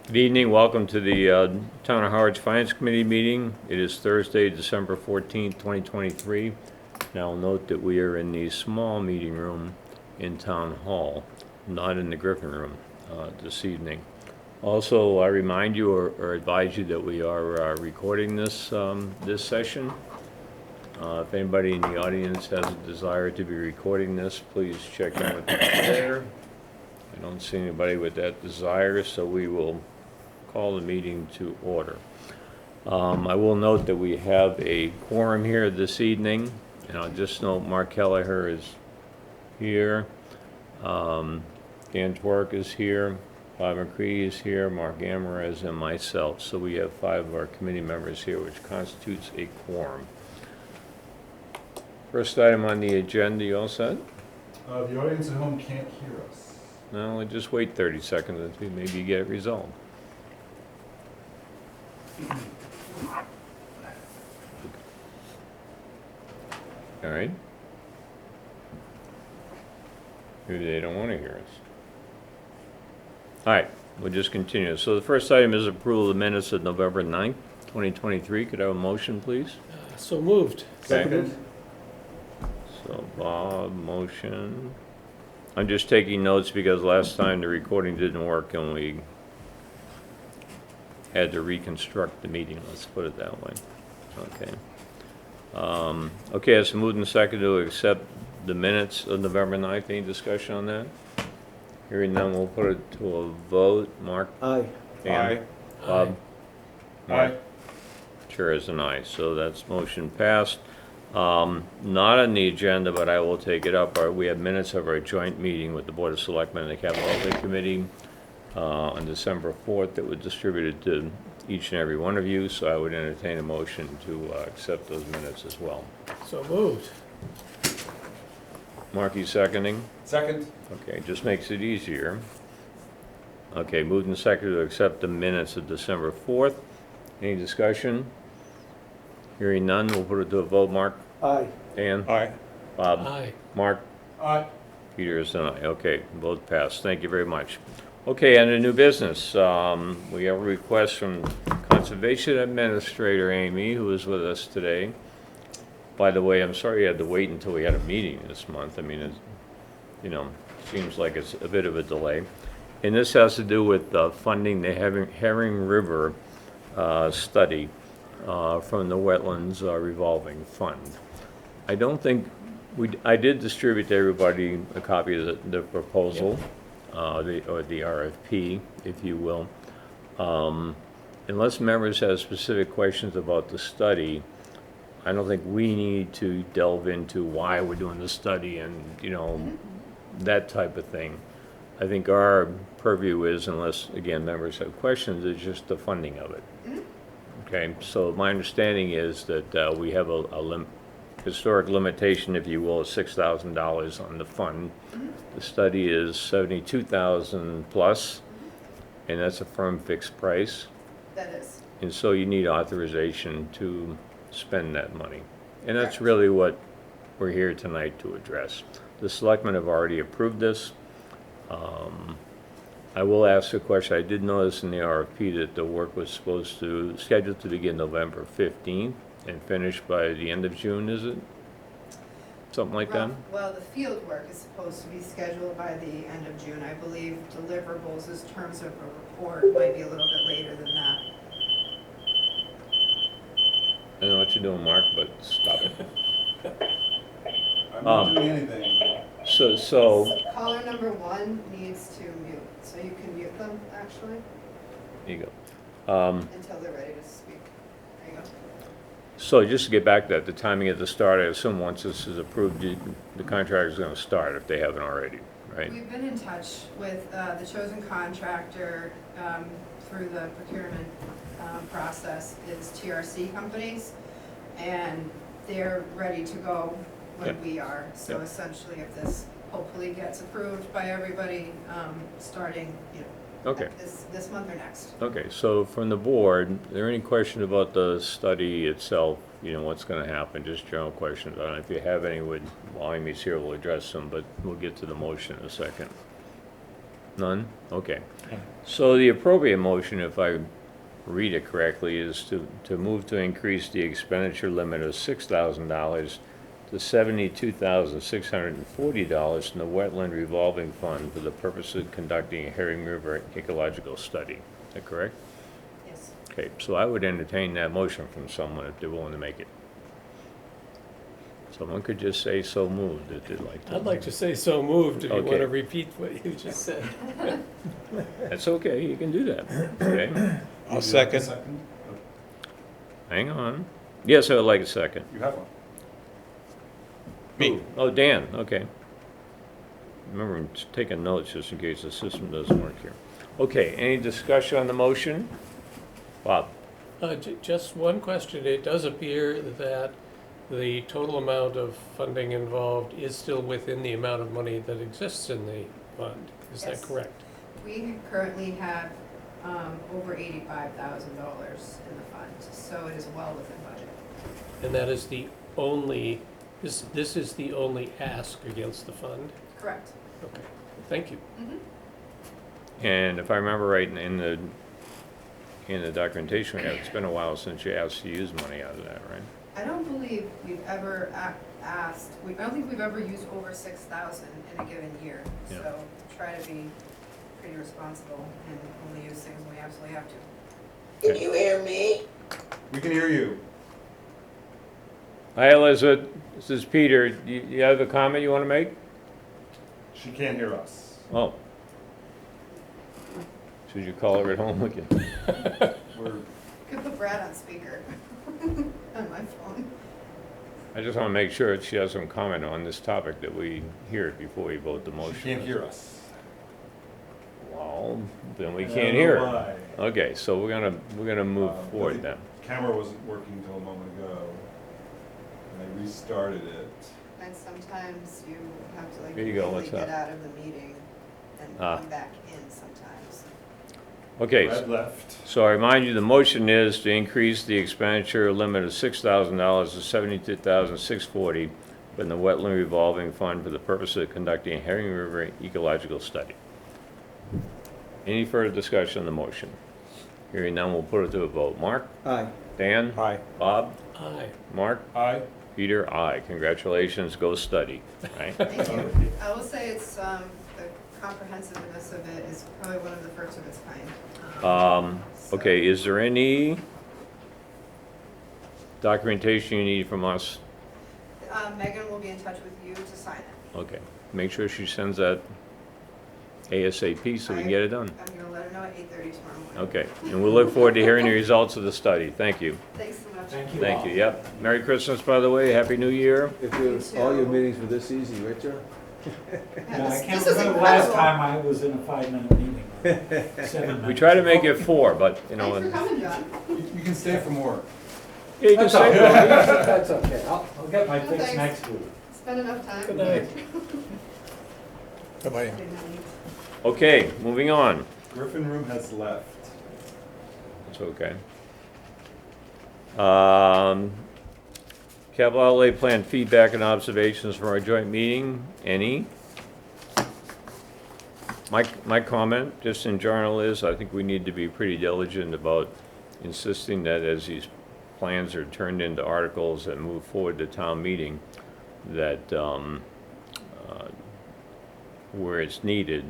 Good evening, welcome to the Town of Harwich Finance Committee meeting. It is Thursday, December 14th, 2023. Now note that we are in the small meeting room in Town Hall, not in the Griffin Room this evening. Also, I remind you or advise you that we are recording this session. If anybody in the audience has a desire to be recording this, please check in with the chair. I don't see anybody with that desire, so we will call the meeting to order. I will note that we have a quorum here this evening, and I'll just note Mark Kelleher is here, Dan Twerk is here, Bob McCree is here, Mark Amarez, and myself. So we have 5 of our committee members here, which constitutes a quorum. First item on the agenda, you all set? The audience at home can't hear us. No, we'll just wait 30 seconds until maybe you get it resolved. All right. Maybe they don't want to hear us. All right, we'll just continue. So the first item is approval of the minutes of November 9th, 2023. Could I have a motion, please? So moved. Seconded. So Bob, motion. I'm just taking notes because last time the recording didn't work and we had to reconstruct the meeting, let's put it that way. Okay. Okay, it's moved and seconded to accept the minutes of November 9th. Any discussion on that? Hearing none, we'll put it to a vote. Mark? Aye. Dan? Aye. Bob? Mark? Aye. Chair is an aye, so that's motion passed. Not on the agenda, but I will take it up. We have minutes of our joint meeting with the Board of Selectmen and the Capital Outlay Committee on December 4th that was distributed to each and every one of you, so I would entertain a motion to accept those minutes as well. So moved. Mark, you seconding? Second. Okay, just makes it easier. Okay, moved and seconded to accept the minutes of December 4th. Any discussion? Hearing none, we'll put it to a vote. Mark? Aye. Dan? Aye. Bob? Aye. Mark? Aye. Peter is an aye. Okay, both passed. Thank you very much. Okay, under new business, we have a request from Conservation Administrator Amy, who is with us today. By the way, I'm sorry you had to wait until we had a meeting this month. I mean, it, seems like it's a bit of a delay. And this has to do with funding the Herring River study from the Wetlands Revolving Fund. I don't think I did distribute to everybody a copy of the proposal, or the RFP, if you will. Unless members have specific questions about the study, I don't think we need to delve into why we're doing the study and, that type of thing. I think our purview is, unless, again, members have questions, is just the funding of it. Okay, so my understanding is that we have a historic limitation, if you will, of $6,000 on the fund. The study is $72,000 plus, and that's a firm fixed price. That is. And so you need authorization to spend that money. And that's Correct. really what we're here tonight to address. The selectmen have already approved this. I will ask a question. I did notice in the RFP that the work was scheduled to begin November 15th and finish by the end of June, is it? Something like that? Well, the field work is supposed to be scheduled by the end of June. I believe deliverables as terms of a report might be a little bit later than that. I don't know what you're doing, Mark, but stop it. I'm not doing anything. So, Caller number 1 needs to mute, so you can mute them, actually, here you go. until they're ready to speak. There you go. So just to get back to that, the timing at the start, I assume once this is approved, the contract is going to start if they haven't already, right? We've been in touch with the chosen contractor through the procurement process is TRC companies, and they're ready to go when Yep. we are. So Yep. essentially, if this hopefully gets approved by everybody, starting, Okay. this month or next. Okay, so from the board, are there any question about the study itself? What's going to happen? Just general questions. I don't know if you have any, while Amy's here, we'll address them, but we'll get to the motion in a second. None? Okay. So the appropriate motion, if I read it correctly, is to move to increase the expenditure limit of $6,000 to $72,640 in the Wetland Revolving Fund for the purpose of conducting a Herring River ecological study. Is that correct? Yes. Okay, so I would entertain that motion from someone if they're willing to make it. Someone could just say so moved if they'd like to. I'd like to say so moved if you want Okay. to repeat what you just said. That's okay, you can do that. Okay, I'll You second. have a hang on. Yes, I would like a second. You have one. Me. Oh, Dan, okay. Remember, I'm just taking notes just in case the system doesn't work here. Okay, any discussion on the motion? Bob? Just one question. It does appear that the total amount of funding involved is still within the amount of money that exists in the fund. Is that Yes. correct? We currently have over $85,000 in the fund, so it is well within budget. And that is the only, this is the only ask against the fund? Correct. Okay, thank you. And if I remember right, in the documentation we have, it's been a while since you asked to use money out of that, right? I don't believe we've ever asked, I don't think we've ever used over 6,000 in a given year. Yeah. So try to be pretty responsible and only use things when we absolutely have to. Can you hear me? We can hear you. Hi, Elizabeth, this is Peter. You have a comment you want to make? She can't hear us. Oh. Should you call her at home again? We're, Could put Brad on speaker on my phone. I just want to make sure that she has some comment on this topic that we hear before we vote the motion. she can't hear us. Well, then we I can't don't know hear her. why. Okay, so we're gonna move forward The then. camera wasn't working until a moment ago. And I restarted it. And sometimes you have to like Here you go, really what's get that? out of the meeting and Ah. come back in sometimes. Okay, Brad left. so I remind you, the motion is to increase the expenditure limit of $6,000 to $72,640 in the Wetland Revolving Fund for the purpose of conducting a Herring River ecological study. Any further discussion on the motion? Hearing none, we'll put it to a vote. Mark? Aye. Dan? Aye. Bob? Aye. Mark? Aye. Peter? Aye. Congratulations, go study, right? Thank you. I will say it's, the comprehensiveness of it is probably one of the first of its kind. So- Okay, is there any documentation you need from us? Megan will be in touch with you to sign it. Okay, make sure she sends that ASAP so we can get it done. I'm gonna let her know at 8:30 tomorrow morning. Okay, and we'll look forward to hearing the results of the study. Thank you. Thanks so much. Thank you, yep. Merry Christmas, by the way, Happy New Year. If You all your too. meetings were this easy, Richard? Yeah, I This can't is remember the last incredible. time I was in a 5-minute meeting. 7 minutes. We try to make it 4, but, you know, Thanks for coming, John. You can stay for more. yeah, you can That's say okay. that. That's okay. I'll get my No, fix thanks. next week. Spend enough time. Good night. Bye-bye. Good night. Okay, moving on. Griffin Room has left. It's okay. Capital outlay plan feedback and observations from our joint meeting, any? My comment, just in general, is I think we need to be pretty diligent about insisting that as these plans are turned into articles and move forward to town meeting, that where it's needed,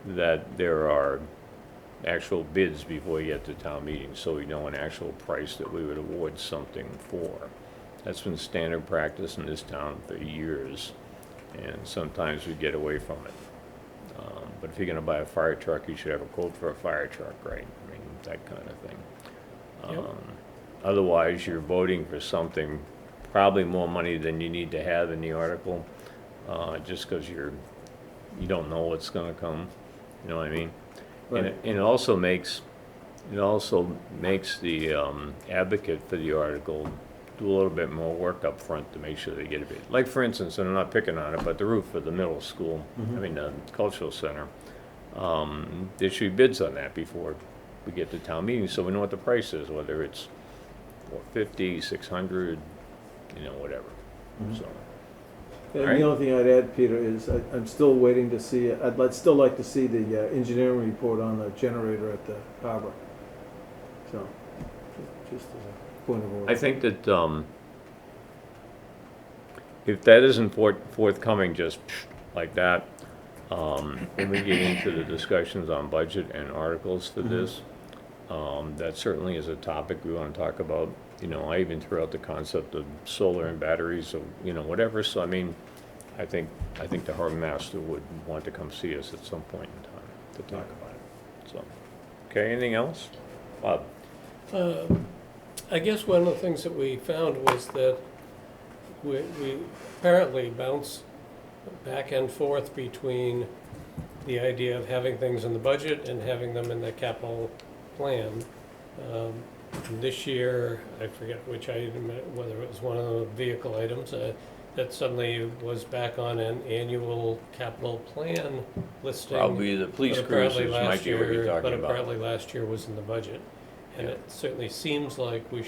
that there are actual bids before you get to town meeting, so we know an actual price that we would award something for. That's been standard practice in this town for years, and sometimes we get away from it. But if you're gonna buy a fire truck, you should have a quote for a fire truck, right? I mean, that kind of thing. Yep. Otherwise, you're voting for something, probably more money than you need to have in the article, just because you don't know what's gonna come, you know what I mean? And it also makes the advocate for the article do a little bit more work up front to make sure they get a bid. Like, for instance, and I'm not picking on it, but the roof of the middle school, the cultural center, there should be bids on that before we get to town meeting, so we know what the price is, whether it's $450, $600, whatever, so. All And right. the only thing I'd add, Peter, is I'm still waiting to see, still like to see the engineering report on the generator at the harbor. So, just as a point of order. I think that, if that isn't forthcoming just like that, when we get into the discussions on budget and articles for this, that certainly is a topic we want to talk about. You know, I even threw out the concept of solar and batteries, or, you know, whatever. So, I mean, I think the harbor master would want to come see us at some point in time to talk about it. So, okay, anything else? Bob? I guess one of the things that we found was that we apparently bounce back and forth between the idea of having things in the budget and having them in the capital plan. This year, I forget which item, whether it was one of the vehicle items, that suddenly was back on an annual capital plan listing. Probably the police But apparently cruisers might last be what you're year- talking But about. apparently last year was in the budget. And Yeah. it certainly seems like the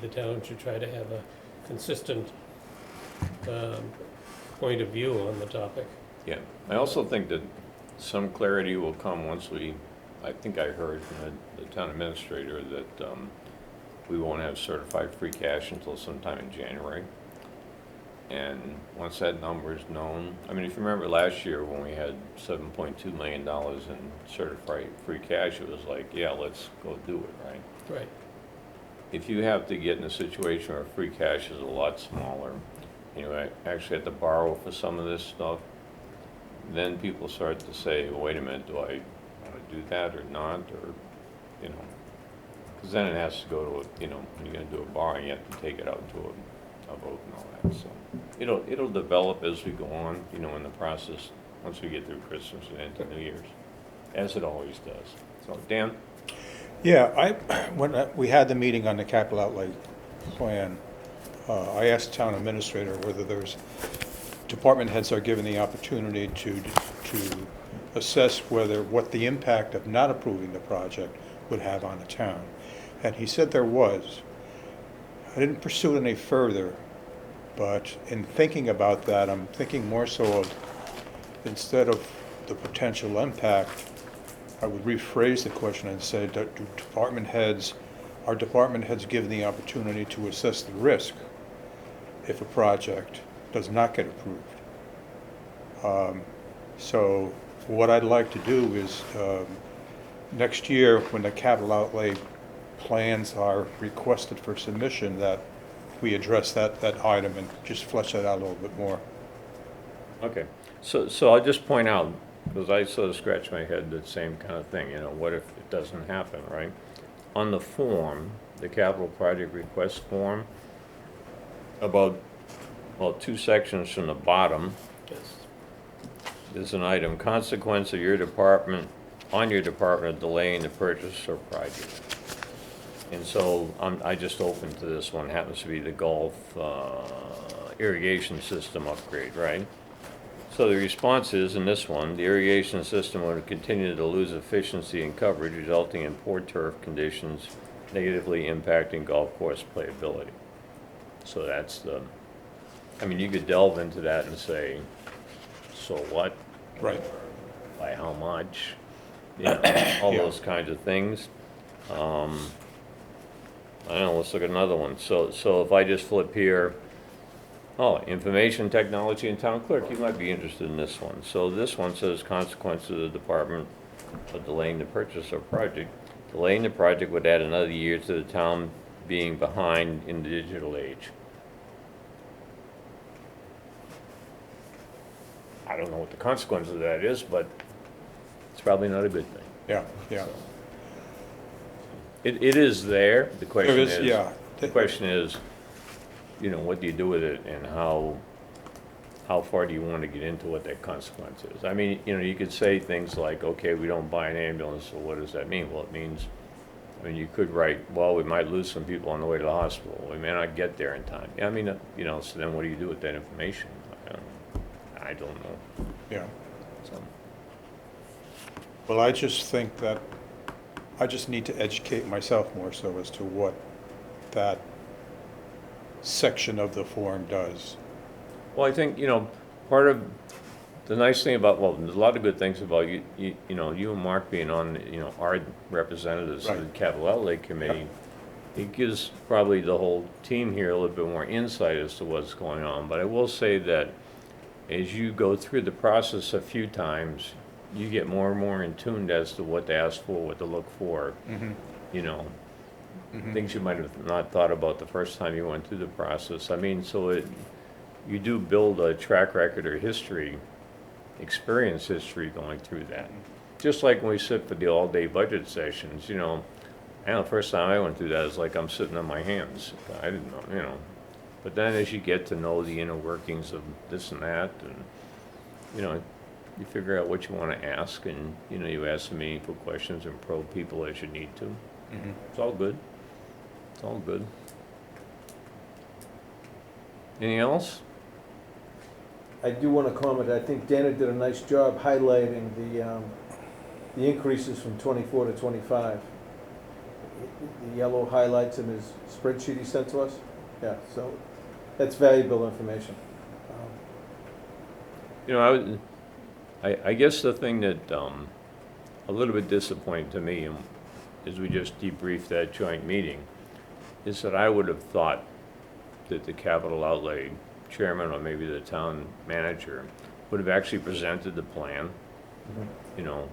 town, should try to have a consistent point of view on the topic. Yeah, I also think that some clarity will come once I think I heard from the town administrator that we won't have certified free cash until sometime in January. And once that number is known, I mean, if you remember last year when we had $7.2 million in certified free cash, it was like, yeah, let's go do it, right? Right. If you have to get in a situation where free cash is a lot smaller, you know, actually have to borrow for some of this stuff, then people start to say, well, wait a minute, do I want to do that or not, or, you know, because then it has to go to, you know, when you're going to do a borrowing, you have to take it out to a vote and all that, so. It'll develop as we go on, you know, in the process, once we get through Christmas and into New Year's, as it always does. So, Dan? Yeah, when we had the meeting on the capital outlay plan, I asked the town administrator whether department heads are given the opportunity to assess what the impact of not approving the project would have on the town. And he said there was. I didn't pursue it any further, but in thinking about that, I'm thinking more so of, instead of the potential impact, I would rephrase the question and say, are department heads given the opportunity to assess the risk if a project does not get approved? So what I'd like to do is, next year, when the capital outlay plans are requested for submission, that we address that item and just flesh that out a little bit more. Okay, so I'll just point out, because I sort of scratch my head, the same kind of thing, you know, what if it doesn't happen, right? On the form, the capital project request form, about 2 sections from the bottom, Yes. there's an item, consequence of your department, on your department delaying the purchase or project. And so I just opened to this one, happens to be the Gulf irrigation system upgrade, right? So the response is, in this one, the irrigation system will continue to lose efficiency and coverage, resulting in poor turf conditions, negatively impacting golf course playability. So that's I mean, you could delve into that and say, so what? Right. By how much? You know, all Yeah. those kinds of things. I don't know, let's look at another one. So if I just flip here, information technology and town clerk, you might be interested in this one. So this one says consequences of the department of delaying the purchase of project. Delaying the project would add another year to the town being behind in the digital age. I don't know what the consequence of that is, but it's probably not a good thing. Yeah, yeah. It is there. The question There is, is, yeah. the question is, you know, what do you do with it, and how far do you want to get into what that consequence is? I mean, you know, you could say things like, okay, we don't buy an ambulance, so what does that mean? Well, it means, I mean, you could write, well, we might lose some people on the way to the hospital. We may not get there in time. I mean, you know, so then what do you do with that information? I don't know. Yeah. So, Well, I just think that I just need to educate myself more so as to what that section of the form does. Well, I think, part of the nice thing about, well, there's a lot of good things about you and Mark being on, our representatives of the Right. Capital Outlay Committee. It gives probably the whole team here a little bit more insight as to what's going on. But I will say that as you go through the process a few times, you get more and more in tune as to what to ask for, what to look for, you know, things you might have not thought about the first time you went through the process. I mean, you do build a track record or history, experience history going through that. Just like when we sit for the all-day budget sessions, I know the first time I went through that, it's like I'm sitting on my hands. I didn't know. But then as you get to know the inner workings of this and that, and, you figure out what you want to ask, and, you ask some meaningful questions and probe people as you need to. It's all good. It's all good. Anything else? I do want to comment, I think Dana did a nice job highlighting the increases from 24 to 25. The yellow highlights in his spreadsheet he sent to us. Yeah, so that's valuable information. I guess the thing that a little bit disappointing to me, as we just debriefed that joint meeting, is that I would have thought that the capital outlay chairman or maybe the town manager would have actually presented the plan.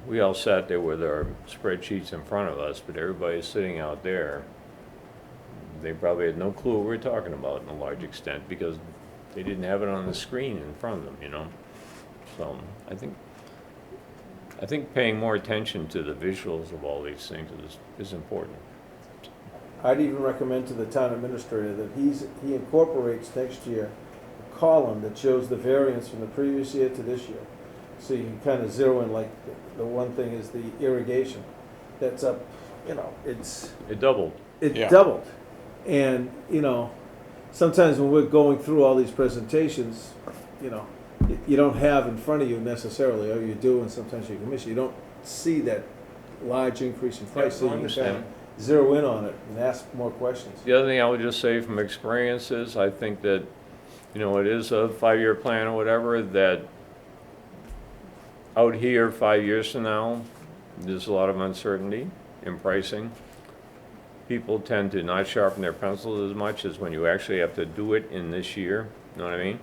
We all sat there with our spreadsheets in front of us, but everybody sitting out there, they probably had no clue what we were talking about in a large extent because they didn't have it on the screen in front of them, So I think paying more attention to the visuals of all these things is important. I'd even recommend to the town administrator that he incorporates next year a column that shows the variance from the previous year to this year. So you can kind of zero in, like, the one thing is the irrigation. That's up, It doubled. it Yeah. doubled. And, sometimes when we're going through all these presentations, you don't have in front of you necessarily, or you do, and sometimes you can miss it. You don't see that large increase in price, so I you can kind understand. of zero in on it and ask more questions. The other thing I would just say from experience is I think that, it is a 5-year plan or whatever, that out here 5 years from now, there's a lot of uncertainty in pricing. People tend to not sharpen their pencils as much as when you actually have to do it in this year, you know what I mean?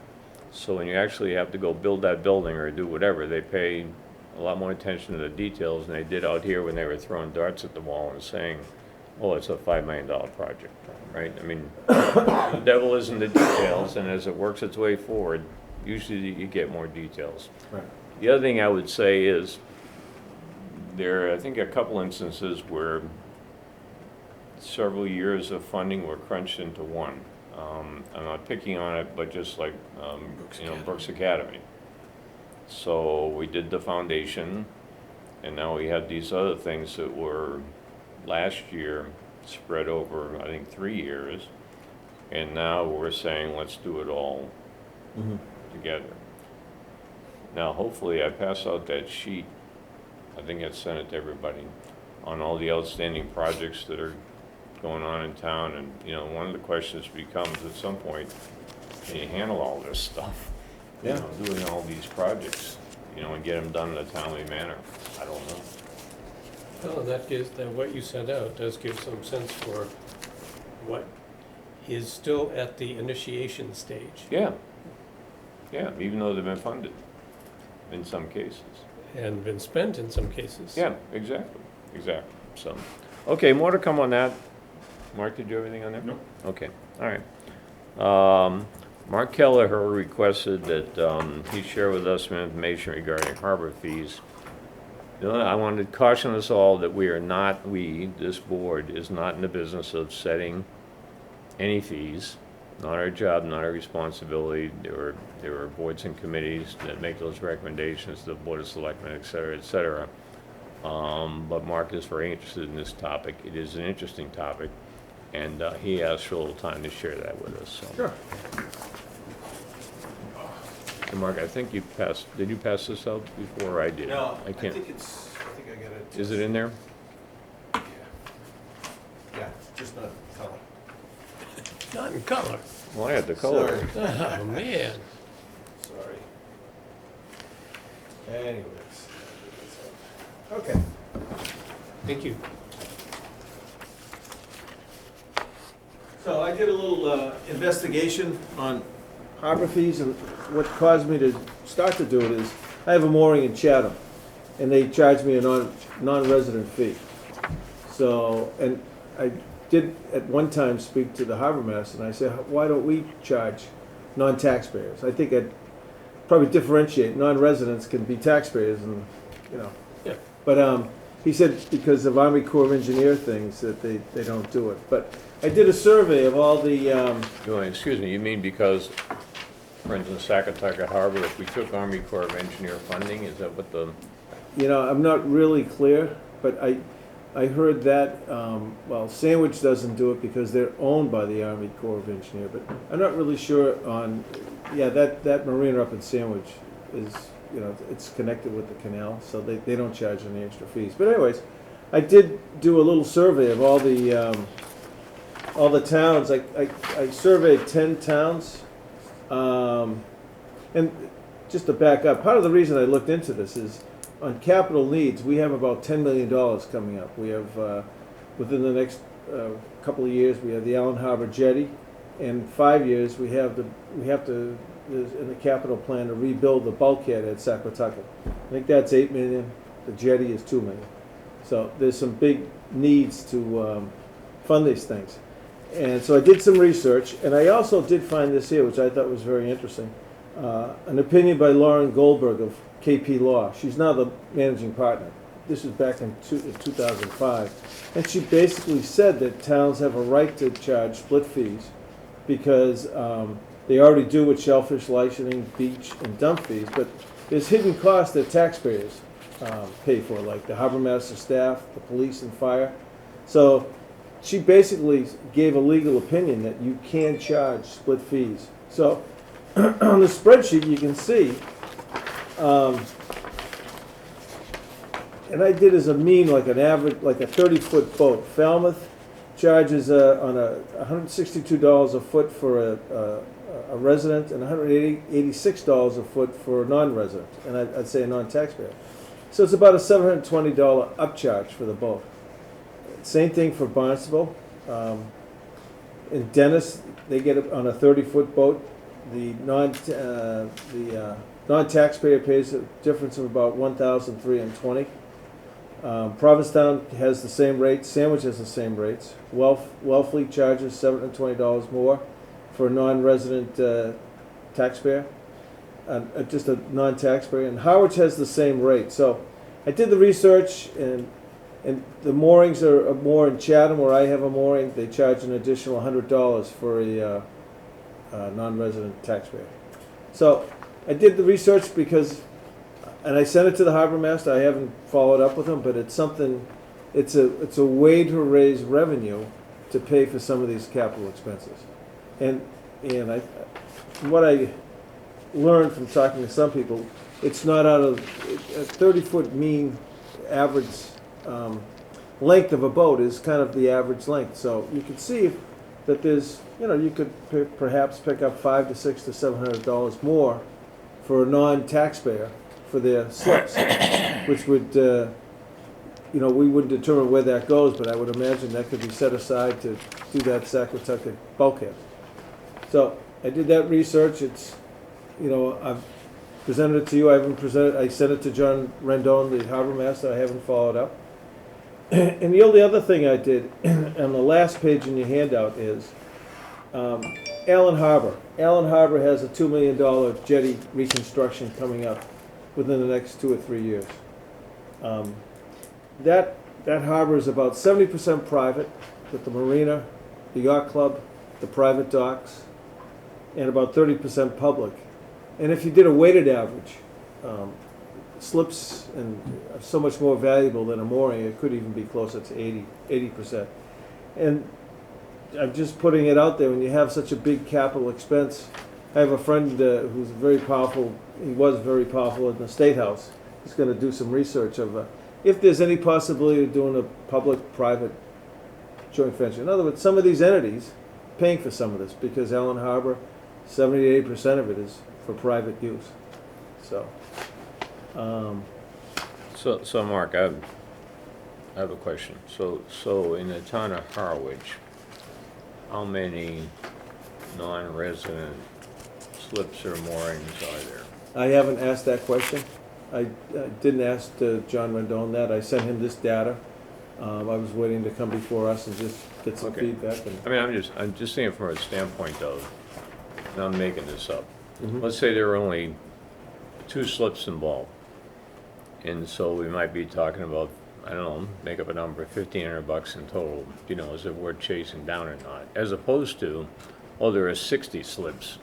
So when you actually have to go build that building or do whatever, they pay a lot more attention to the details than they did out here when they were throwing darts at the wall and saying, oh, it's a $5 million project, right? I mean, the devil is in the details, and as it works its way forward, usually you get more details. Right. The other thing I would say is there are, I think, a couple instances where several years of funding were crunched into one. I'm not picking on it, but just like, Brooks Academy. So we did the foundation, and now we had these other things that were last year spread over, I think, 3 years. And now we're saying, let's do it all together. Now, hopefully, I pass out that sheet, I think I sent it to everybody, on all the outstanding projects that are going on in town. And, one of the questions becomes, at some point, can you handle all this stuff? Yeah. Doing all these projects, and get them done in a timely manner. I don't know. Well, what you sent out does give some sense for what is still at the initiation stage Yeah, even though they've been funded in some cases. and been spent in some cases. Yeah, exactly. So, okay, more to come on that. Mark, did you have anything on that? No. Okay, all right. Mark Kelleher requested that he share with us some information regarding harbor fees. I wanted to caution us all that this board is not in the business of setting any fees. Not our job, not our responsibility. There are boards and committees that make those recommendations, the Board of Selectmen, et cetera, et cetera. But Mark is very interested in this topic. It is an interesting topic, and he asked for a little time to share that with us. So. Sure. And Mark, I think did you pass this out before I did? No, I can't. I think I got it. Is it in there? Yeah, just not color. Not in color. Well, I had the color. Oh, man. sorry. Anyways. Okay. Thank you. So I did a little investigation on harbor fees, and what caused me to start to do it is, I have a mooring in Chatham, and they charge me a non-resident fee. So, and I did at one time speak to the harbor master, and I said, why don't we charge non-taxpayers? I think I'd probably differentiate, non-residents can be taxpayers, and, you know. Yeah. But he said because of Army Corps of Engineer things, that they don't do it. But I did a survey of all the, Excuse me, you mean because, for instance, Sacotucket Harbor, if we took Army Corps of Engineer funding, is that what the, you know, I'm not really clear, but I heard that, well, Sandwich doesn't do it because they're owned by the Army Corps of Engineer, but I'm not really sure on, yeah, that marina up in Sandwich is, you know, it's connected with the canal, so they don't charge any extra fees. But anyways, I did do a little survey of all the towns. I surveyed 10 towns, and just to back up, part of the reason I looked into this is on capital needs, we have about $10 million coming up. We have, within the next couple of years, we have the Allen Harbor Jetty. In 5 years, we have to, in the capital plan, to rebuild the bulkhead at Saquatucket. I think that's $8 million. The jetty is $2 million. So there's some big needs to fund these things. And so I did some research, and I also did find this here, which I thought was very interesting. An opinion by Lauren Goldberg of KP Law. She's now the managing partner. This was back in 2005. And she basically said that towns have a right to charge split fees because they already do with shellfish licensing, beach, and dump fees, but there's hidden costs that taxpayers pay for, like the harbor master staff, the police and fire. So she basically gave a legal opinion that you can charge split fees. So on the spreadsheet you can see, and I did as a mean, like an average, like a 30-foot boat. Falmouth charges on $162 a foot for a resident and $186 a foot for a non-resident, and I'd say a non-taxpayer. So it's about a $720 upcharge for the boat. Same thing for Barnstable. In Dennis, they get it on a 30-foot boat. The non-taxpayer pays a difference of about $1,320. Provincetown has the same rates. Sandwich has the same rates. Wellfleet charges $720 more for a non-resident taxpayer, just a non-taxpayer. And Harwich has the same rate. So I did the research, and the moorings are more in Chatham, where I have a mooring. They charge an additional $100 for a non-resident taxpayer. So I did the research because, and I sent it to the harbor master. I haven't followed up with him, but it's something. It's a way to raise revenue to pay for some of these capital expenses. And from what I learned from talking to some people, it's not out of a 30-foot mean average length of a boat is kind of the average length. So you can see that there's, you could perhaps pick up $500 to $600 to $700 more for a non-taxpayer for their slips, which would, we wouldn't determine where that goes, but I would imagine that could be set aside to do that Saquatucket bulkhead. So I did that research. It's, I've presented it to you. I sent it to John Rendon, the harbor master. I haven't followed up. And the only other thing I did on the last page in your handout is Allen Harbor. Allen Harbor has a $2 million jetty reconstruction coming up within the next 2 or 3 years. That harbor is about 70% private, with the marina, the yacht club, the private docks, and about 30% public. And if you did a weighted average, slips are so much more valuable than a mooring. It could even be closer to 80%. And I'm just putting it out there. When you have such a big capital expense, I have a friend who's very powerful. He was very powerful in the State House. He's going to do some research of if there's any possibility of doing a public-private joint venture. In other words, some of these entities paying for some of this, because Allen Harbor, 70 to 80% of it is for private use, so. So Mark, I have a question. So in the town of Harwich, how many non-resident slips or moorings are there? I haven't asked that question. I didn't ask John Rendon that. I sent him this data. I was waiting to come before us and just get some Okay. feedback. I mean, I'm just thinking from a standpoint of, and I'm making this up. Mhm. Let's say there are only 2 slips involved. And so we might be talking about, I don't know, make up a number, $1,500 in total, you know, is it worth chasing down or not? As opposed to, oh, there are 60 slips.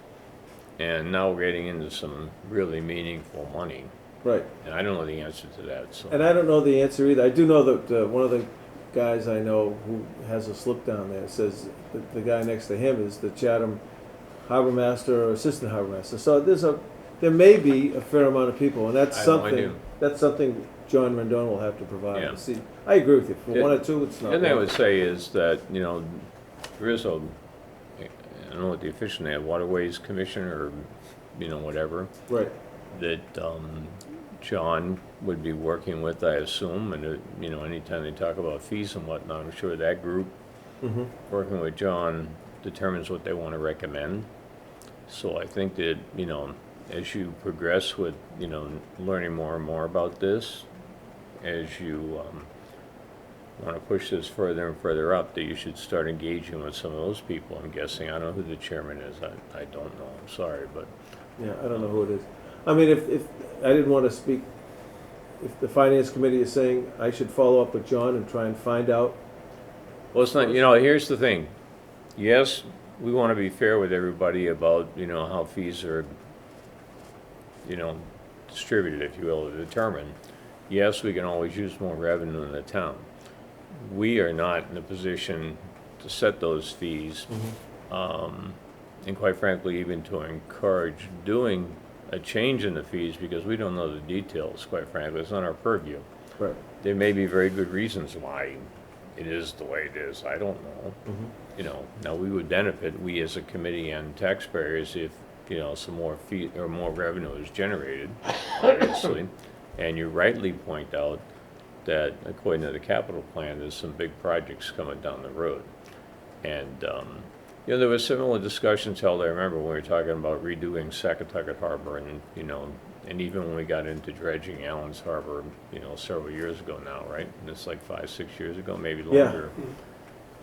And now we're getting into some really meaningful money. Right. And I don't know the answer to that, so. And I don't know the answer either. I do know that one of the guys I know who has a slip down there says that the guy next to him is the Chatham Harbor Master or Assistant Harbor Master. So there may be a fair amount of people, and that's I have no something, idea. that's something John Rendon will have to provide Yeah. to see. I agree with you. For Yeah. 1 or 2, it's not. The thing I worth would say is that, you know, there is a, I don't know what the official name, Waterways Commission or, you know, whatever, it. Right. that John would be working with, I assume, and, you know, anytime they talk about fees and whatnot, I'm sure that group, Mm-hmm. working with John, determines what they want to recommend. So I think that, you know, as you progress with, you know, learning more and more about this, as you want to push this further and further up, that you should start engaging with some of those people. I'm guessing, I don't know who the chairman is, I don't know, I'm sorry, but. Yeah, I don't know who it is. I mean, if I didn't want to speak, if the finance committee is saying I should follow up with John and try and find out. Well, it's not, you know, here's the thing. Yes, we want to be fair with everybody about, you know, how fees are, you know, distributed, if you will, or determined. Yes, we can always use more revenue in the town. We are not in a position to set those fees, and quite frankly, even to encourage doing a change in the fees, because we don't know the details, quite frankly. It's not our purview. Right. There may be very good reasons why it is the way it is. I don't know. Mm-hmm. You know, now we would benefit, we as a committee and taxpayers, if, you know, some more fee or more revenue is generated, obviously. And you rightly point out that according to the capital plan, there's some big projects coming down the road. And, you know, there were similar discussions held, I remember, when we were talking about redoing Sacotucket Harbor and, you know, and even when we got into dredging Allen's Harbor, you know, several years ago now, right? And it's like 5, 6 years ago, maybe Yeah. longer.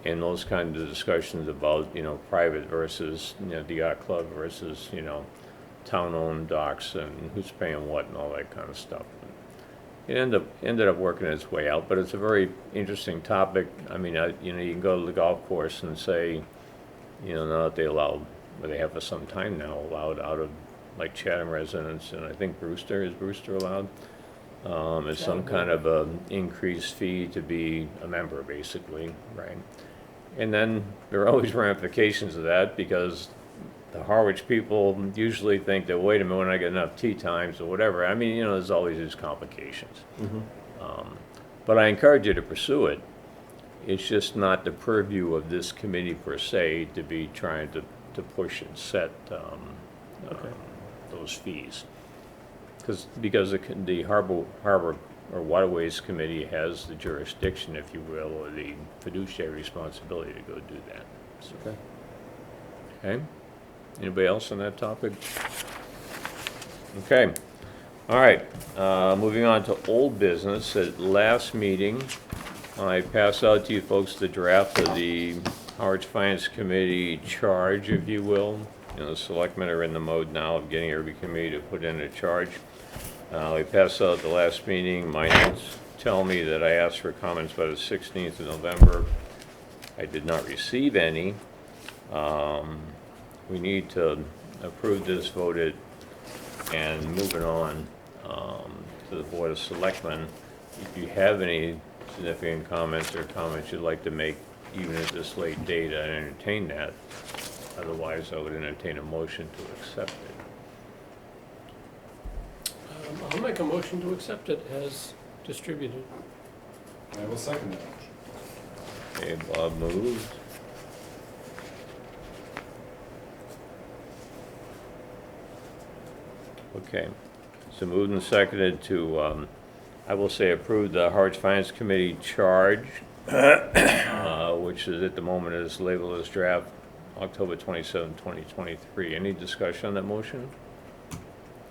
And those kinds of discussions about, you know, private versus, you know, the yacht club versus, you know, town-owned docks and who's paying what and all that kind of stuff. It ended up working its way out, but it's a very interesting topic. I mean, you know, you can go to the golf course and say, you know, now that they allow, or they have for some time now, allowed out of like Chatham residents, and I think Brewster, is Brewster allowed? As some kind of a increased fee to be a member, basically, right? And then there are always ramifications of that, because the Harwich people usually think that, wait a minute, when I get enough tea times or whatever. I mean, you know, there's always these complications. Mm-hmm. But I encourage you to pursue it. It's just not the purview of this committee per se to be trying to push and set those fees. Because the Harbor or Waterways Committee has the jurisdiction, if you will, or the fiduciary responsibility to go do that. So, Okay. okay? Anybody else on that topic? Okay. All right. Moving on to old business. At last meeting, I passed out to you folks the draft of the Harwich Finance Committee charge, if you will. You know, the selectmen are in the mode now of getting every committee to put in a charge. We passed out at the last meeting. My notes tell me that I asked for comments by the 16th of November. I did not receive any. We need to approve this, vote it, and move it on to the Board of Selectmen. If you have any significant comments or comments you'd like to make, even at this late date, I'd entertain that. Otherwise, I would entertain a motion to accept it. I'll make a motion to accept it as distributed. I will second that. Okay, Bob moved. Okay, so moved and seconded to, I will say approve the Harwich Finance Committee charge, which is at the moment is labeled as draft October 27, 2023. Any discussion on that motion?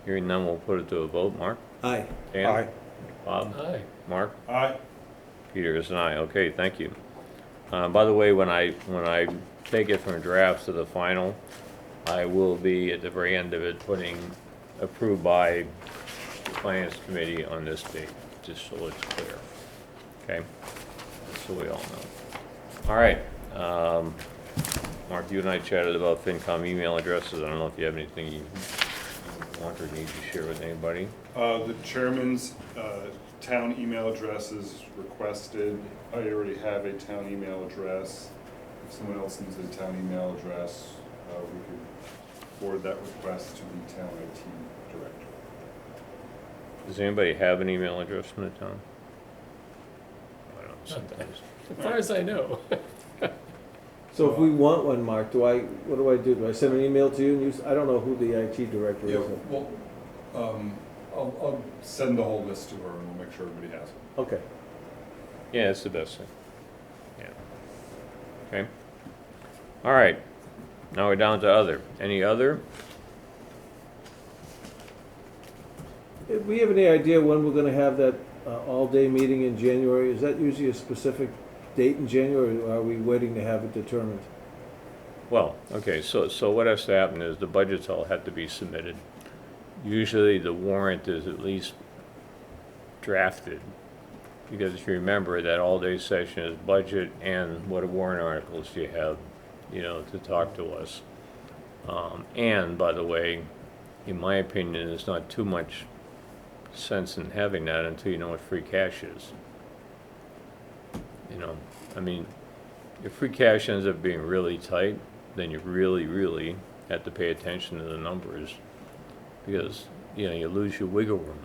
Hearing none, we'll put it to a vote. Mark? Aye. Dan? Aye. Bob? Aye. Mark? Aye. Peter is an aye. Okay, thank you. By the way, when I take it from draft to the final, I will be at the very end of it putting approved by the Finance Committee on this date, just so it's clear. Okay? So we all know. All right. Mark, you and I chatted about FinCom email addresses. I don't know if you have anything you want or need to share with anybody. The chairman's town email address is requested. I already have a town email address. If someone else needs a town email address, we could forward that request to the town IT director. Does anybody have an email address from the town? I don't, sometimes. As far as I know. So if we want one, Mark, what do I do? Do I send an email to you and I don't know who the IT director Yeah, is. well, I'll send the whole list to her and we'll make sure everybody has it. Okay. Yeah, it's the best thing. Yeah. Okay. All right. Now we're down to other. Any other? Do we have any idea when we're gonna have that all-day meeting in January? Is that usually a specific date in January, or are we waiting to have it determined? Well, okay, so what has to happen is the budgets all have to be submitted. Usually the warrant is at least drafted, because if you remember that all-day session is budget and what warrant articles you have, to talk to us. And by the way, in my opinion, there's not too much sense in having that until you know what free cash is. I mean, if free cash ends up being really tight, then you really, really have to pay attention to the numbers, because, you lose your wiggle room,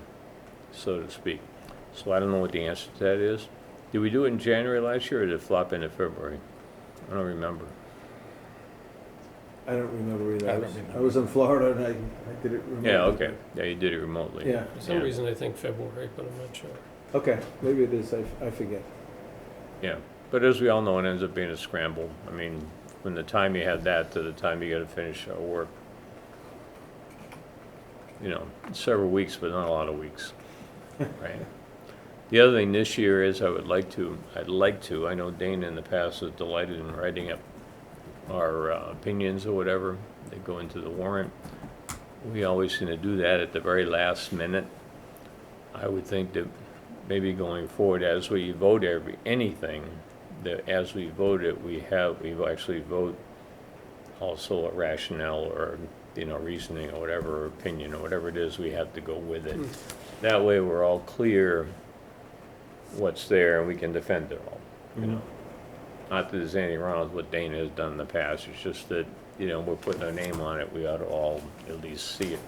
so to speak. So I don't know what the answer to that is. Did we do it in January last year, or did it flop into February? I don't remember. I don't remember either. I don't remember. I was in Florida and I did it remotely. Yeah, okay. Yeah, you did it remotely. Yeah, For some reason, I think February, but I'm not sure. okay, maybe it is, I forget. Yeah, but as we all know, it ends up being a scramble. I mean, from the time you have that to the time you gotta finish our work, several weeks, but not a lot of weeks, right? The other thing this year is I'd like to, I know Dana in the past was delighted in writing up our opinions or whatever. They go into the warrant. We always seem to do that at the very last minute. I would think that maybe going forward, as we vote anything, that as we vote it, we actually vote also a rationale or, reasoning or whatever, or opinion or whatever it is we have to go with it. That way we're all clear what's there and we can defend it all, Not that there's anything wrong with what Dana has done in the past, it's just that, we're putting our name on it, we ought to all at least see it,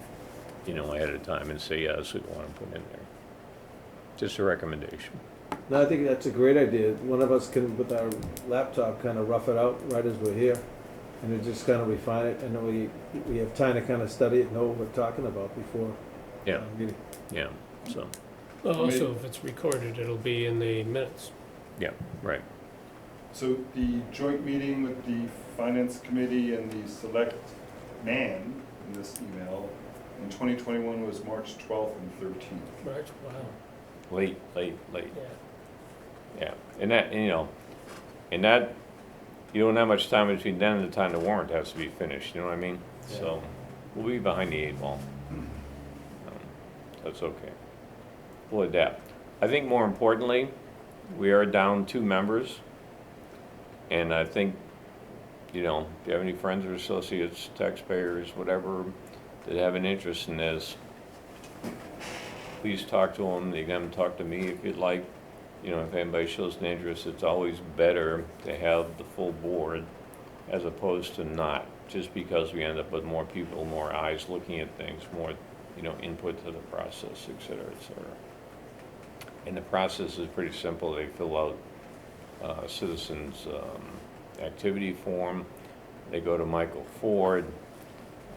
ahead of time and say, yes, we want to put in there. Just a recommendation. No, I think that's a great idea. One of us can, with our laptop, kind of rough it out right as we're here, and then just kind of refine it, and then we have time to kind of study it and know what we're talking about before. Yeah, Meeting. yeah, so, Well, also, if it's recorded, it'll be in the minutes. yeah, right. So the joint meeting with the finance committee and the select man in this email in 2021 was March 12th and 13th. March, wow, Late. yeah. Yeah, and that, and that, you don't have much time between then and the time the warrant has to be finished, you know what I mean? So, we'll be behind the 8 ball. That's okay. We'll adapt. I think more importantly, we are down 2 members. And I think, if you have any friends or associates, taxpayers, whatever, that have an interest in this, please talk to them. You can talk to me if you'd like. If anybody shows an interest, it's always better to have the full board as opposed to not, just because we end up with more people, more eyes looking at things, more, input to the process, et cetera, et cetera. And the process is pretty simple. They fill out citizens' activity form. They go to Michael Ford.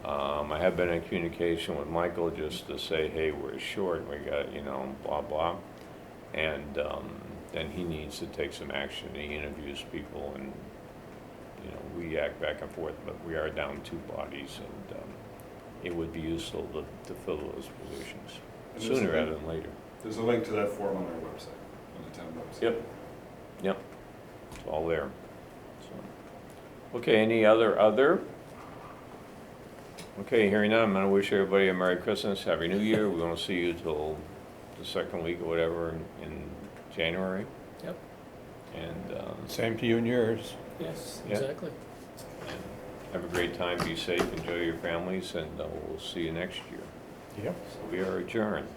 I have been in communication with Michael just to say, hey, we're short, we got, you know, blah, blah. And then he needs to take some action. He interviews people and, you know, we act back and forth, but we are down 2 bodies and it would be useful to fill those positions And there's sooner a- rather than later. There's a link to that form on our website, on the town website. Yep, yep, it's all there, so. Okay, any other? Okay, hearing none, I'm gonna wish everybody a Merry Christmas, Happy New Year, we won't see you till the second week or whatever in January. Yep. And, Same to you and yours. Yes, Yeah. exactly. have a great time, be safe, enjoy your families, and we'll see you next year. Yep. So we are adjourned,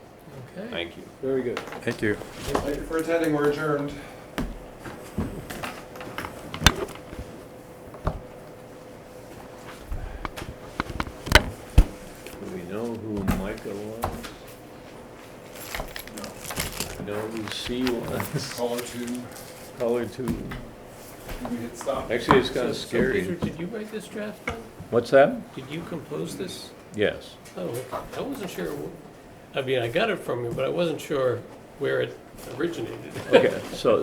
Okay. thank you. Very good. Thank you. Thank you for attending, we're adjourned. Do we know who Micah was? No. Know who C was? Caller 2, Color 2. we hit stop. Actually, it's kind of So, scary. Peter, did you write this draft down? What's that? Did you compose this? Yes. Oh, okay. I wasn't sure, I mean, I got it from you, but I wasn't sure where it originated. Okay, so